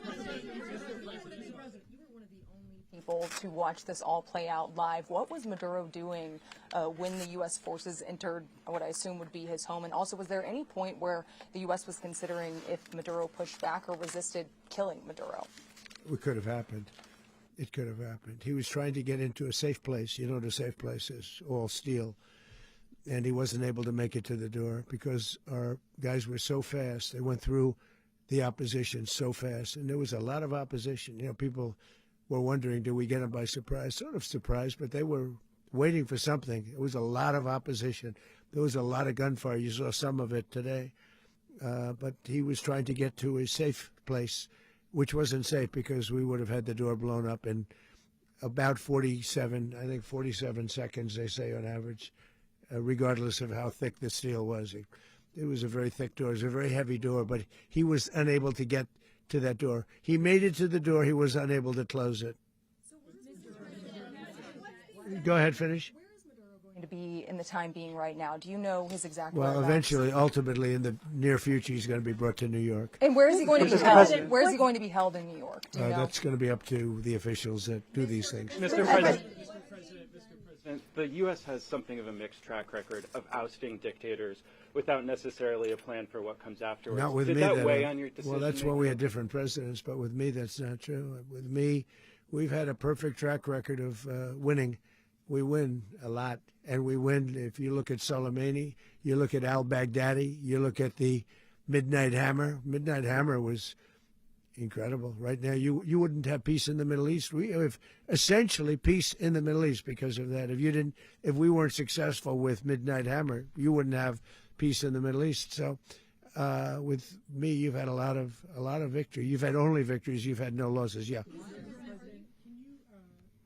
People to watch this all play out live. What was Maduro doing when the U.S. forces entered what I assume would be his home? And also, was there any point where the U.S. was considering if Maduro pushed back or resisted killing Maduro? It could have happened. It could have happened. He was trying to get into a safe place. You know what a safe place is, all steel. And he wasn't able to make it to the door because our guys were so fast. They went through the opposition so fast. And there was a lot of opposition. People were wondering, do we get them by surprise? Sort of surprised, but they were waiting for something. There was a lot of opposition. There was a lot of gunfire. You saw some of it today. But he was trying to get to a safe place, which wasn't safe because we would have had the door blown up in about 47 seconds, they say on average, regardless of how thick the steel was. It was a very thick door. It was a very heavy door, but he was unable to get to that door. He made it to the door. He was unable to close it. Go ahead, finish. To be in the time being right now. Do you know his exact Well, whereabouts? eventually, ultimately, in the near future, he's going to be brought to New York. And where is he going to be held? Where is he going to be held in New York? Do you know? That's going to be up to the officials that do these things. Mr. President, the U.S. has something of a mixed track record of ousting dictators without necessarily a plan for what comes afterwards. Not with Did me. that weigh on your decision? Well, that's when we had different presidents, but with me, that's not true. With me, we've had a perfect track record of winning. We win a lot, and we win. If you look at Soleimani, you look at al-Baghdadi, you look at the Midnight Hammer. Midnight Hammer was incredible. Right now, you wouldn't have peace in the Middle East. We have essentially peace in the Middle East because of that. If we weren't successful with Midnight Hammer, you wouldn't have peace in the Middle East. So, with me, you've had a lot of victory. You've had only victories. You've had no losses. Yeah.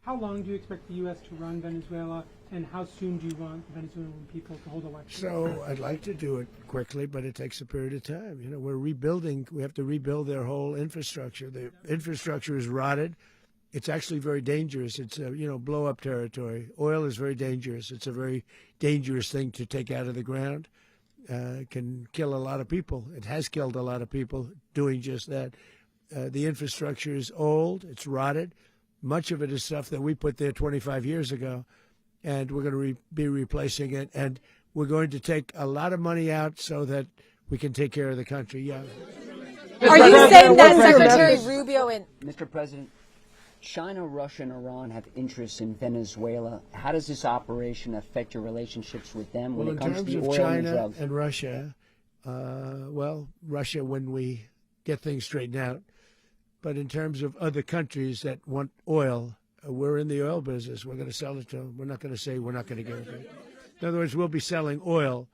How long do you expect the U.S. to run Venezuela, and how soon do you want the Venezuelan people to hold elections? So I'd like to do it quickly, but it takes a period of time. We're rebuilding. We have to rebuild their whole infrastructure. The infrastructure is rotted. It's actually very dangerous. It's blow-up territory. Oil is very dangerous. It's a very dangerous thing to take out of the ground. can kill a lot of people. It has killed a lot of people doing just that. The infrastructure is old. It's rotted. Much of it is stuff that we put there 25 years ago, and we're going to be replacing it. And we're going to take a lot of money out so that we can take care of the country. Yeah. Are you saying that Secretary Rubio and Mr. President, China, Russia, and Iran have interests in Venezuela. How does this operation affect your relationships with them when it comes to the oil and drugs? In terms of China and Russia, Russia when we get things straightened out. But in terms of other countries that want oil, we're in the oil business. We're going to sell it to them. We're not going to say we're not going to give it. In other words, we'll be selling oil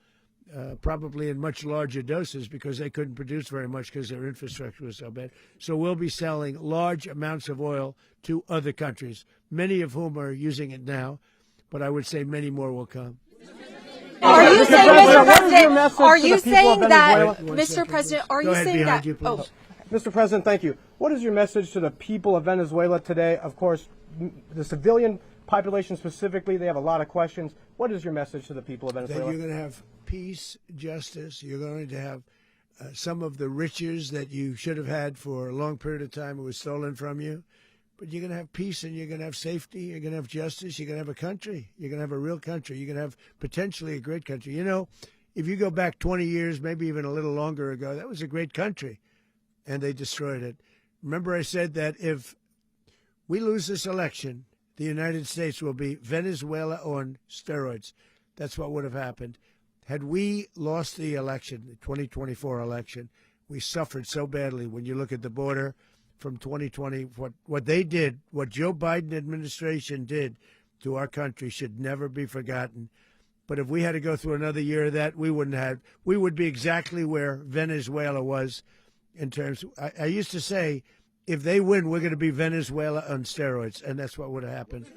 probably in much larger doses because they couldn't produce very much because their infrastructure was so bad. So we'll be selling large amounts of oil to other countries, many of whom are using it now, but I would say many more will come. Are you saying, Mr. President, are you saying that, Mr. President, are you saying that, Mr. President, thank you. What is your message to the people of Venezuela today? Of course, the civilian population specifically, they have a lot of questions. What is your message to the people of Venezuela? That you're going to have peace, justice. You're going to have some of the riches that you should have had for a long period of time. It was stolen from you. But you're going to have peace and you're going to have safety. You're going to have justice. You're going to have a country. You're going to have a real country. You're going to have potentially a great country. You know, if you go back 20 years, maybe even a little longer ago, that was a great country. And they destroyed it. Remember I said that if we lose this election, the United States will be Venezuela on steroids. That's what would have happened. Had we lost the election, the 2024 election, we suffered so badly. When you look at the border from 2020, what they did, what Joe Biden administration did to our country should never be forgotten. But if we had to go through another year of that, we would be exactly where Venezuela was in terms. I used to say, if they win, we're going to be Venezuela on steroids, and that's what would have happened.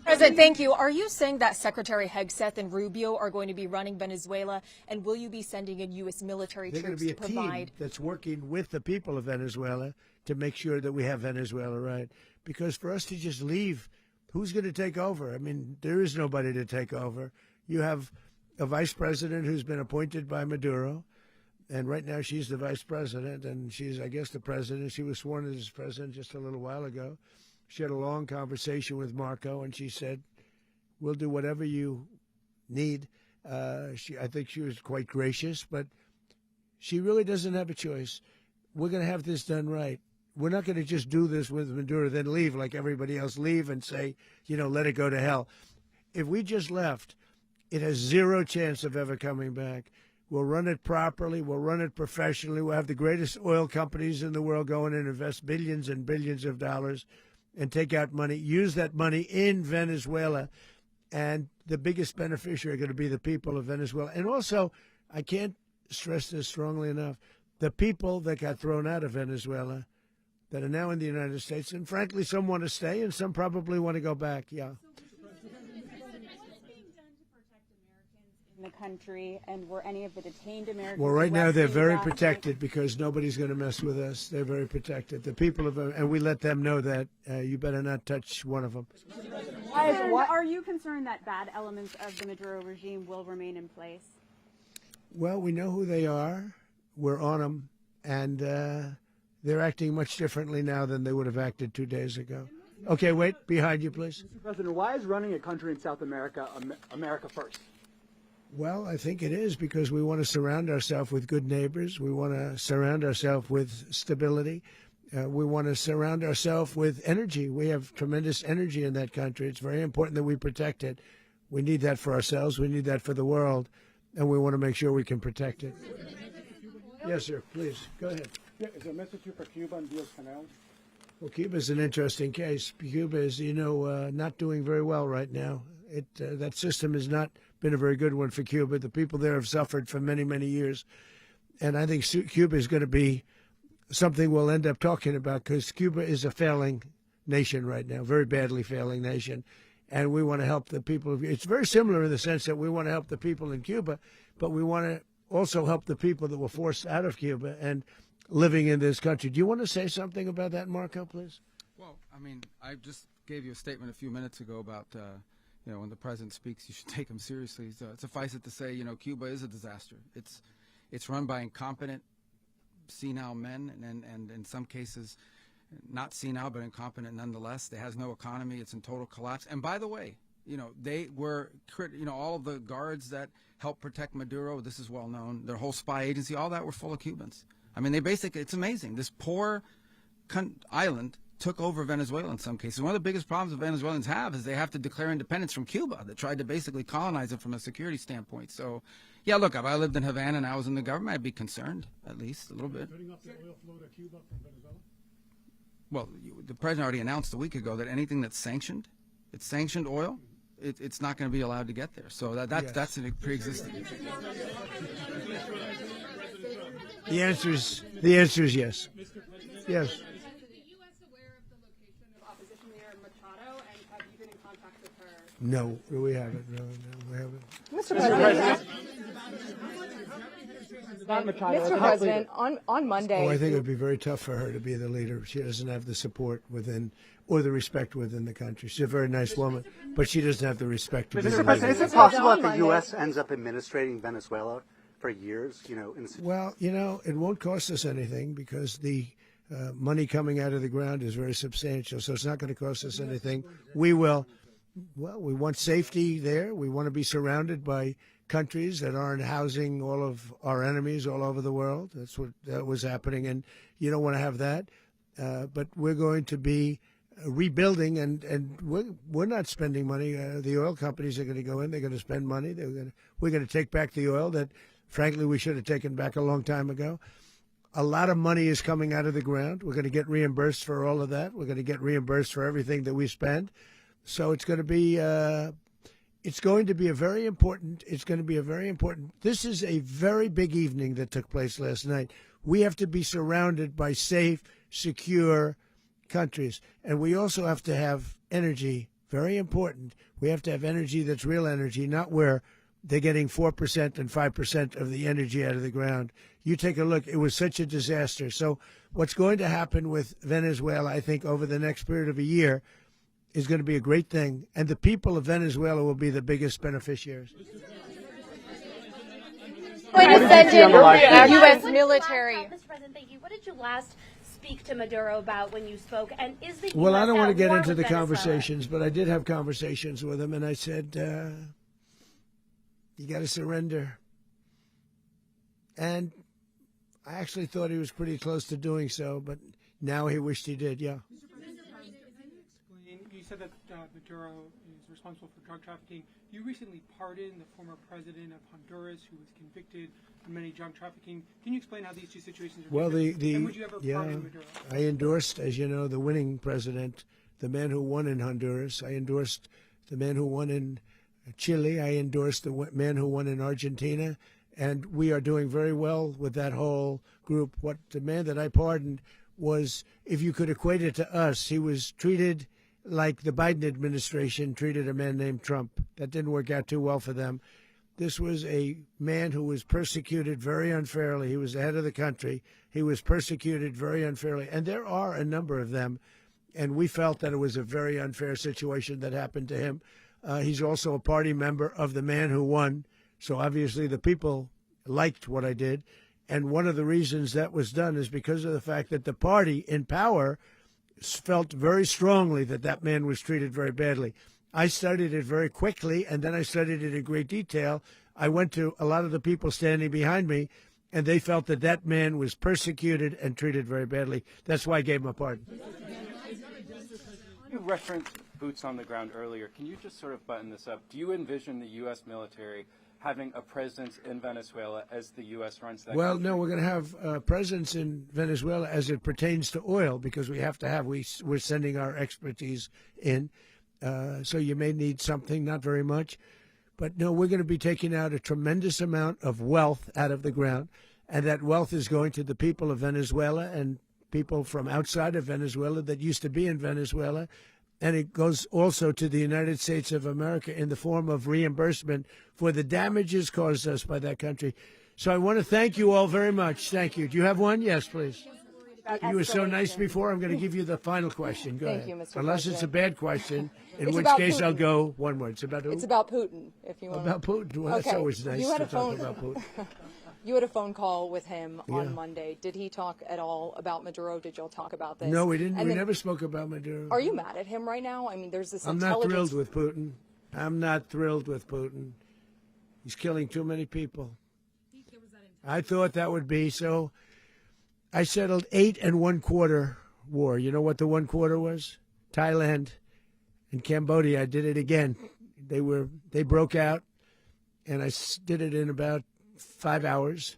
President, thank you. Are you saying that Secretary Hegseth and Rubio are going to be running Venezuela, and will you be sending in U.S. military troops to provide? They're going to be a team that's working with the people of Venezuela to make sure that we have Venezuela right. Because for us to just leave, who's going to take over? I mean, there is nobody to take over. You have a vice president who's been appointed by Maduro. And right now she's the vice president, and she's, I guess, the president. She was sworn in as president just a little while ago. She had a long conversation with Marco, and she said, we'll do whatever you need. I think she was quite gracious, but she really doesn't have a choice. We're going to have this done right. We're not going to just do this with Maduro, then leave like everybody else, leave and say, let it go to hell. If we just left, it has zero chance of ever coming back. We'll run it properly. We'll run it professionally. We'll have the greatest oil companies in the world go in and invest billions and billions of dollars and take out money, use that money in Venezuela. And the biggest beneficiary are going to be the people of Venezuela. And also, I can't stress this strongly enough, the people that got thrown out of Venezuela that are now in the United States. And frankly, some want to stay and some probably want to go back. Yeah. The country, and were any of the detained Americans? Well, right now they're very protected because nobody's going to mess with us. They're very protected. The people of, and we let them know that you better not touch one of them. Are you concerned that bad elements of the Maduro regime will remain in place? Well, we know who they are. We're on them, and they're acting much differently now than they would have acted 2 days ago. Okay, wait, behind you, please. Mr. President, why is running a country in South America America first? Well, I think it is because we want to surround ourselves with good neighbors. We want to surround ourselves with stability. We want to surround ourselves with energy. We have tremendous energy in that country. It's very important that we protect it. We need that for ourselves. We need that for the world. And we want to make sure we can protect it. Yes, sir. Please, go ahead. Yeah, is there a message here for Cuba and Diaz-Canel? Well, Cuba is an interesting case. Cuba is, not doing very well right now. That system has not been a very good one for Cuba. The people there have suffered for many, many years. And I think Cuba is going to be something we'll end up talking about because Cuba is a failing nation right now, very badly failing nation. And we want to help the people. It's very similar in the sense that we want to help the people in Cuba, but we want to also help the people that were forced out of Cuba and living in this country. Do you want to say something about that, Marco, please? Well, I mean, I just gave you a statement a few minutes ago about you know, when the president speaks, you should take him seriously. So suffice it to say, you know, Cuba is a disaster. It's run by incompetent, senile men, and in some cases, not senile but incompetent nonetheless. It has no economy. It's in total collapse. And by the way, you know, they were, you know, all of the guards that helped protect Maduro, this is well known, their whole spy agency, all that were full of Cubans. I mean, they basically, it's amazing. This poor island took over Venezuela in some cases. One of the biggest problems the Venezuelans have is they have to declare independence from Cuba that tried to basically colonize it from a security standpoint. So, yeah, look, if I lived in Havana and I was in the government, I'd be concerned, at least a little bit. Cutting off the oil flow to Cuba from Venezuela? Well, the president already announced a week ago that anything that's sanctioned, it's sanctioned oil, it's not going to be allowed to get there. So that's a pre-existing. The answer is yes. Yes. No, we haven't. No, we haven't. Mr. President. Mr. President, on Monday. Oh, I think it would be very tough for her to be the leader. She doesn't have the support within or the respect within the country. She's a very nice woman, but she doesn't have the respect. Mr. President, is it possible that the U.S. ends up administrating Venezuela for years? You know, well, you know, it won't cost us anything because the money coming out of the ground is very substantial. So it's not going to cost us anything. We will. Well, we want safety there. We want to be surrounded by countries that aren't housing all of our enemies all over the world. That's what that was happening, and you don't want to have that. But we're going to be rebuilding, and we're not spending money. The oil companies are going to go in. They're going to spend money. We're going to take back the oil that, frankly, we should have taken back a long time ago. A lot of money is coming out of the ground. We're going to get reimbursed for all of that. We're going to get reimbursed for everything that we spend. So it's going to be a very important. This is a very big evening that took place last night. We have to be surrounded by safe, secure countries, and we also have to have energy. Very important. We have to have energy that's real energy, not where they're getting 4% and 5% of the energy out of the ground. You take a look. It was such a disaster. So what's going to happen with Venezuela, I think, over the next period of a year, is going to be a great thing, and the people of Venezuela will be the biggest beneficiaries. Going to send in the U.S. military. Mr. President, thank you. What did you last speak to Maduro about when you spoke? And is the Well, US I don't want to get war into with the Venezuela? conversations, but I did have conversations with him, and I said, you got to surrender. And I actually thought he was pretty close to doing so, but now he wished he did, yeah. You said that Maduro is responsible for drug trafficking. You recently pardoned the former president of Honduras who was convicted of many drug trafficking. Can you explain how these two situations are different? And would you ever pardon Maduro? I endorsed, as you know, the winning president, the man who won in Honduras. I endorsed the man who won in Chile. I endorsed the man who won in Argentina. And we are doing very well with that whole group. What the man that I pardoned was, if you could equate it to us, he was treated like the Biden administration treated a man named Trump. That didn't work out too well for them. This was a man who was persecuted very unfairly. He was the head of the country. He was persecuted very unfairly. And there are a number of them. And we felt that it was a very unfair situation that happened to him. He's also a party member of the man who won. So obviously the people liked what I did. And one of the reasons that was done is because of the fact that the party in power felt very strongly that that man was treated very badly. I studied it very quickly, and then I studied it in great detail. I went to a lot of the people standing behind me, and they felt that that man was persecuted and treated very badly. That's why I gave him a pardon. You referenced boots on the ground earlier. Can you just sort of button this up? Do you envision the U.S. military having a presence in Venezuela as the U.S. runs that Well, country? no, we're going to have a presence in Venezuela as it pertains to oil, because we have to have, we're sending our expertise in. So you may need something, not very much. But no, we're going to be taking out a tremendous amount of wealth out of the ground. And that wealth is going to the people of Venezuela and people from outside of Venezuela that used to be in Venezuela. And it goes also to the United States of America in the form of reimbursement for the damages caused us by that country. So I want to thank you all very much. Thank you. Do you have one? Yes, please. You were so nice before. I'm going to give you the final question. Go Thank ahead. you, Mr. Unless it's a President. bad question, in It's which about case I'll Putin. go one word. It's about who? It's about Putin, if you want. About Putin. Well, that's Okay. always nice You had to a talk phone- about Putin. You had a phone call with him Yeah. on Monday. Did he talk at all about Maduro? Did y'all talk about this? No, we didn't. And We then- never spoke about Maduro. Are you mad at him right now? I mean, there's this I'm not intelligence. thrilled with Putin. I'm not thrilled with Putin. He's killing too many people. I thought that would be so. I settled 8 1/4 war. You know what the 1/4 was? Thailand and Cambodia. I did it again. They broke out, and I did it in about 5 hours,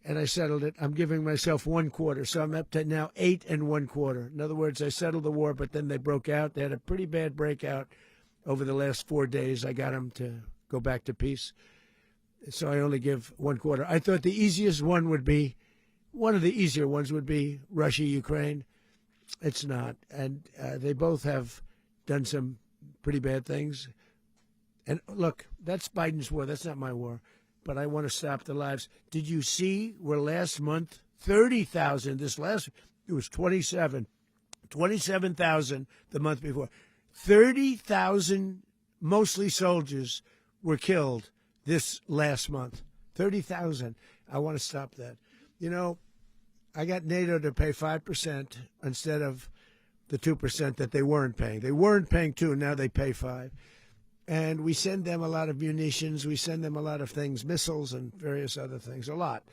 and I settled it. I'm giving myself 1/4, so I'm up to now 8 1/4. In other words, I settled the war, but then they broke out. They had a pretty bad breakout over the last 4 days. I got them to go back to peace, so I only give 1/4. I thought the easiest one would be, one of the easier ones would be Russia, Ukraine. It's not, and they both have done some pretty bad things. And look, that's Biden's war. That's not my war. But I want to stop the lives. Did you see where last month 30,000? It was 27,000 the month before. 30,000, mostly soldiers, were killed this last month. 30,000. I want to stop that. You know, I got NATO to pay 5% instead of the 2% that they weren't paying. They weren't paying 2, now they pay 5. And we send them a lot of munitions. We send them a lot of things, missiles and various other things, a lot.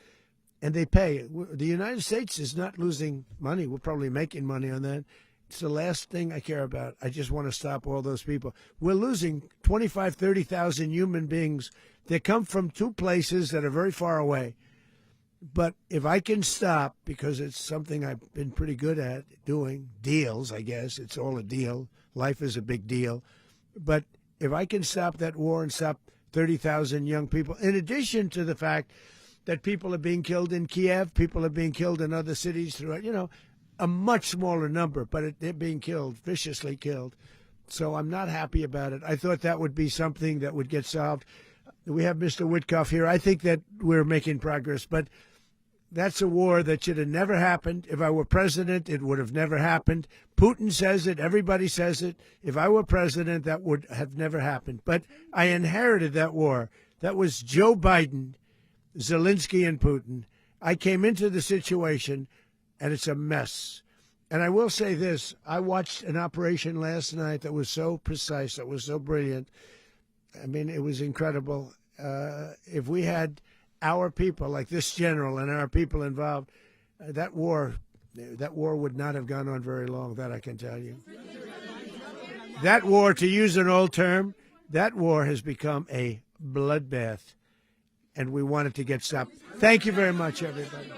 And they pay. The United States is not losing money. We're probably making money on that. It's the last thing I care about. I just want to stop all those people. We're losing 25, 30,000 human beings. They come from 2 places that are very far away. But if I can stop, because it's something I've been pretty good at doing, deals, I guess. It's all a deal. Life is a big deal. But if I can stop that war and stop 30,000 young people, in addition to the fact that people are being killed in Kiev, people are being killed in other cities throughout, a much smaller number, but they're being killed, viciously killed. So I'm not happy about it. I thought that would be something that would get solved. We have Mr. Witkoff here. I think that we're making progress, but that's a war that should have never happened. If I were president, it would have never happened. Putin says it. Everybody says it. If I were president, that would have never happened. But I inherited that war. That was Joe Biden, Zelensky, and Putin. I came into the situation, and it's a mess. And I will say this. I watched an operation last night that was so precise, that was so brilliant. I mean, it was incredible. If we had our people, like this general and our people involved, that war would not have gone on very long, that I can tell you. That war, to use an old term, that war has become a bloodbath, and we want it to get stopped. Thank you very much, everybody.